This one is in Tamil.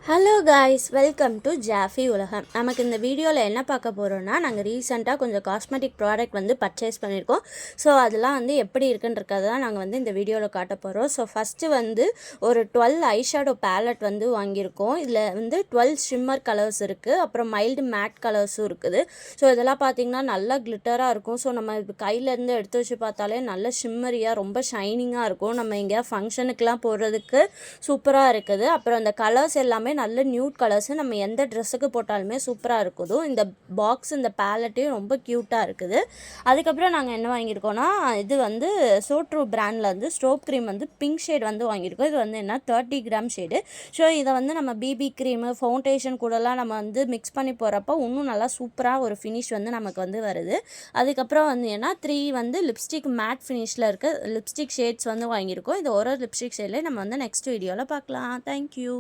Hello guys, welcome to Jaffy உலகம். நமக்கு இந்த வீடியோவில் என்ன பார்க்க போகிறோன்னா, நாங்கள் ரீசெண்டாக கொஞ்சம் காஸ்மெட்டிக் ப்ராடக்ட் வந்து பர்ச்சேஸ் பண்ணியிருக்கோம். ஸோ அதெல்லாம் வந்து எப்படி இருக்குன்றதுக்காக தான் நாங்கள் வந்து இந்த வீடியோவில் காட்ட போகிறோம். ஸோ ஃபஸ்ட்டு வந்து ஒரு 12 ஐஷேடோ பேலட் வந்து வாங்கியிருக்கோம். இதில் வந்து 12 ஷிம்மர் கலர்ஸ் இருக்குது, அப்புறம் மைல்டு மேட் கலர்ஸும் இருக்குது. ஸோ இதெல்லாம் பார்த்திங்கன்னா நல்லா கிளிட்டராக இருக்கும். ஸோ நம்ம இப்போ கையிலேருந்து எடுத்து வச்சு பார்த்தாலே நல்ல ஷிம்மரியாக ரொம்ப ஷைனிங்காக இருக்கும். நம்ம எங்கேயா ஃபங்க்ஷனுக்கெலாம் போடுறதுக்கு சூப்பராக இருக்குது. அப்புறம் அந்த கலர்ஸ் எல்லாமே நல்ல நியூட் கலர்ஸ், நம்ம எந்த ட்ரெஸ்ஸுக்கு போட்டாலுமே சூப்பராக இருக்குது. இந்த பாக்ஸ் இந்த பேலட்டையும் ரொம்ப க்யூட்டாக இருக்குது. அதுக்கப்புறம் நாங்கள் என்ன வாங்கியிருக்கோன்னா, இது வந்து சோட்ரூ பிராண்டில் வந்து ஸ்ட்ரோப் க்ரீம் வந்து பிங்க் ஷேட் வந்து வாங்கியிருக்கோம். இது வந்து என்ன 30 கிராம் ஷேடு. ஸோ இதை வந்து நம்ம பிபி க்ரீமு ஃபவுண்டேஷன் கூடலாம் நம்ம வந்து மிக்ஸ் பண்ணி போகிறப்போ இன்னும் நல்லா சூப்பராக ஒரு ஃபினிஷ் வந்து நமக்கு வந்து வருது. அதுக்கப்புறம் வந்து ஏன்னா 3 வந்து லிப்ஸ்டிக் மேட் ஃபினிஷில் இருக்க லிப்ஸ்டிக் ஷேட்ஸ் வந்து வாங்கியிருக்கோம். இது ஒரு லிப்ஸ்டிக் ஷேட்லேயே நம்ம வந்து நெக்ஸ்ட் வீடியோவில் பார்க்கலாம். தேங்க்யூ.